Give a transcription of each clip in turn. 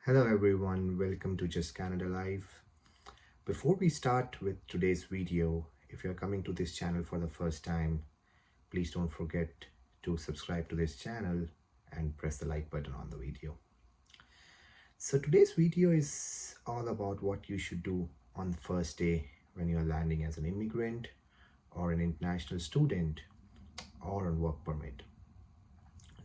Hello everyone, welcome to Just Canada Live. Before we start with today's video, if you're coming to this channel for the first time, please don't forget to subscribe to this channel and press the like button on the video. So today's video is all about what you should do on the first day when you're landing as an immigrant or an international student or on work permit.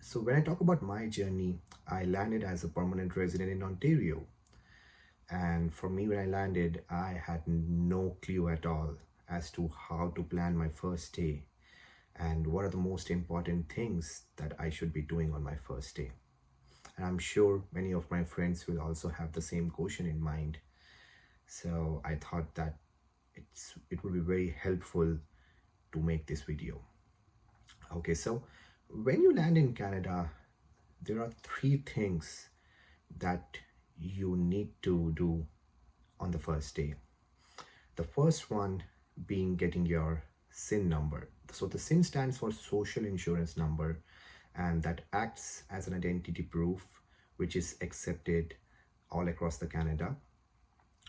So when I talk about my journey, I landed as a permanent resident in Ontario. And for me, when I landed, I had no clue at all as to how to plan my first day and what are the most important things that I should be doing on my first day. And I'm sure many of my friends will also have the same question in mind. So I thought that it would be very helpful to make this video. Okay, so when you land in Canada, there are three things that you need to do on the first day. The first one being getting your SIN number. So the SIN stands for Social Insurance Number, and that acts as an identity proof which is accepted all across the Canada.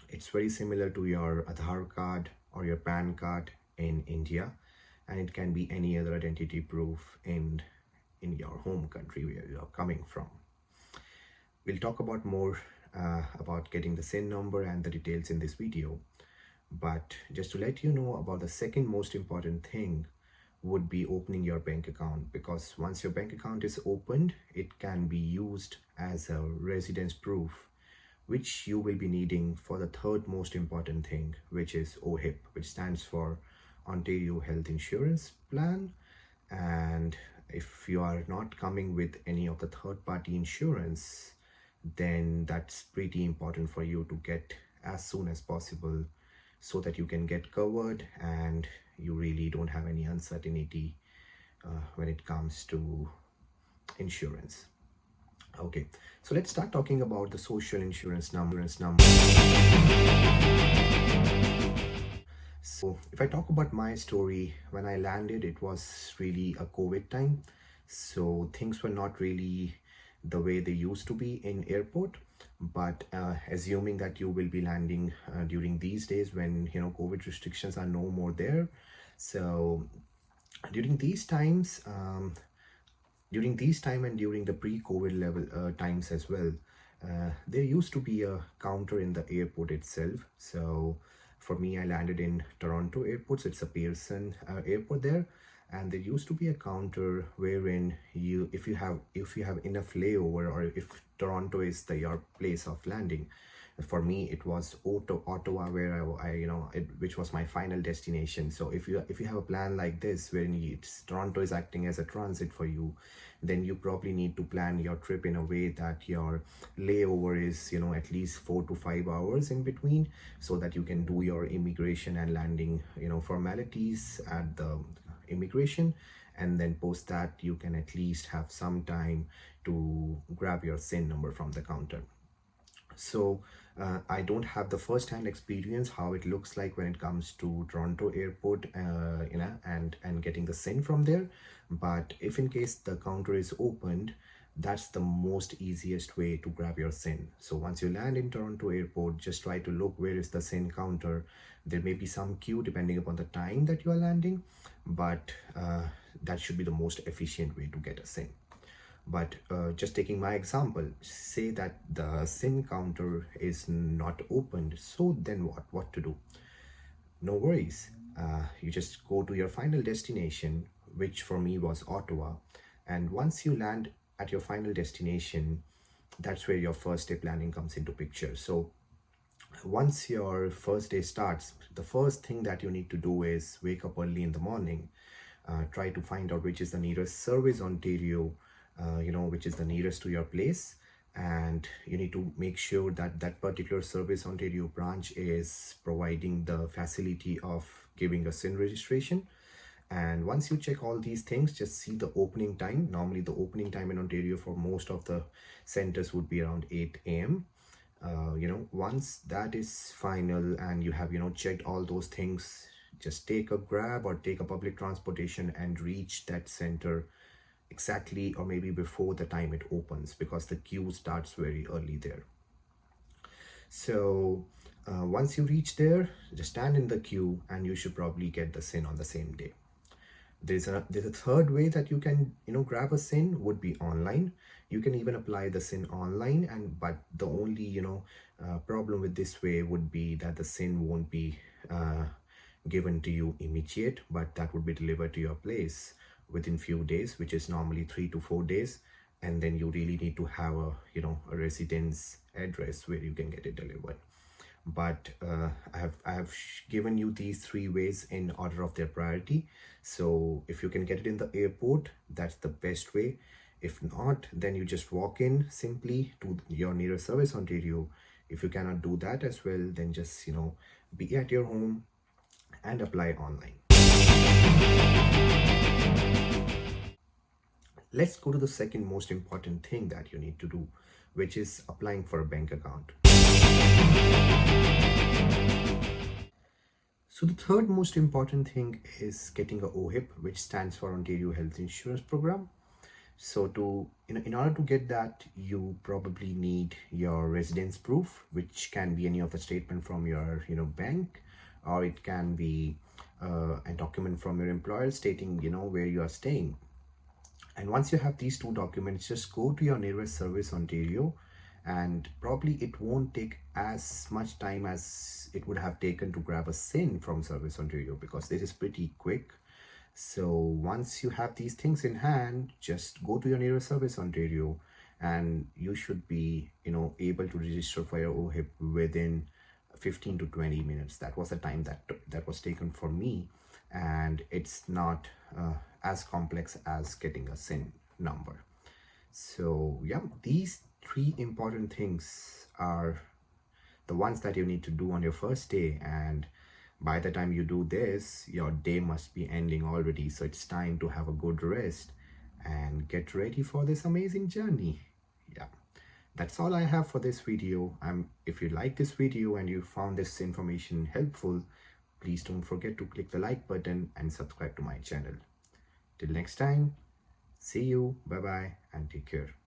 It's very similar to your Aadhaar card or your PAN card in India, and it can be any other identity proof in your home country where you are coming from. We'll talk about more about getting the SIN number and the details in this video. But just to let you know about the second most important thing would be opening your bank account, because once your bank account is opened, it can be used as a residence proof, which you will be needing for the third most important thing, which is OHIP, which stands for Ontario Health Insurance Plan. And if you are not coming with any of the third-party insurance, then that's pretty important for you to get as soon as possible so that you can get covered and you really don't have any uncertainty when it comes to insurance. Okay, so let's start talking about the social insurance number. So if I talk about my story, when I landed, it was really a COVID time. So things were not really the way they used to be in airport. But assuming that you will be landing during these days when, COVID restrictions are no more there. So during these times, and during the pre-COVID level times as well, there used to be a counter in the airport itself. So for me, I landed in Toronto airport, so it's a Pearson airport there, and there used to be a counter wherein if you have enough layover, or if Toronto is your place of landing. For me, it was Ottawa, where which was my final destination. So if you have a plan like this, wherein Toronto is acting as a transit for you, then you probably need to plan your trip in a way that your layover is at least 4 to 5 hours in between, so that you can do your immigration and landing formalities at the immigration, and then post that you can at least have some time to grab your SIN number from the counter. So I don't have the first-hand experience how it looks like when it comes to Toronto airport, and getting the SIN from there. But if in case the counter is opened, that's the most easiest way to grab your SIN. So once you land in Toronto airport, just try to look where is the SIN counter. There may be some queue depending upon the time that you are landing, but that should be the most efficient way to get a SIN. But just taking my example, say that the SIN counter is not opened. So then what to do? No worries. You just go to your final destination, which for me was Ottawa. And once you land at your final destination, that's where your first day planning comes into picture. So once your first day starts, the first thing that you need to do is wake up early in the morning, try to find out which is the nearest Service Ontario, which is the nearest to your place, and you need to make sure that that particular Service Ontario branch is providing the facility of giving a SIN registration. And once you check all these things, just see the opening time. Normally the opening time in Ontario for most of the centers would be around 8 a.m. Once that is final and you have checked all those things, just take a grab or take a public transportation and reach that center exactly, or maybe before the time it opens, because the queue starts very early there. So once you reach there, just stand in the queue and you should probably get the SIN on the same day. There's a third way that you can grab a SIN would be online. You can even apply the SIN online, and but the only problem with this way would be that the SIN won't be given to you immediate, but that would be delivered to your place within few days, which is normally 3 to 4 days. And then you really need to have a residence address where you can get it delivered. But I have given you these three ways in order of their priority. So if you can get it in the airport, that's the best way. If not, then you just walk in simply to your nearest Service Ontario. If you cannot do that as well, then just be at your home and apply online. Let's go to the second most important thing that you need to do, which is applying for a bank account. So the third most important thing is getting a OHIP, which stands for Ontario Health Insurance Program. So in order to get that, you probably need your residence proof, which can be any of the statement from your bank, or it can be a document from your employer stating where you are staying. And once you have these two documents, just go to your nearest Service Ontario, and probably it won't take as much time as it would have taken to grab a SIN from Service Ontario, because this is pretty quick. So once you have these things in hand, just go to your nearest Service Ontario and you should be able to register for your OHIP within 15 to 20 minutes. That was the time that was taken for me, and it's not as complex as getting a SIN number. So yeah, these three important things are the ones that you need to do on your first day, and by the time you do this, your day must be ending already. So it's time to have a good rest and get ready for this amazing journey. Yeah, that's all I have for this video. If you like this video and you found this information helpful, please don't forget to click the like button and subscribe to my channel. Till next time, see you, bye bye, and take care.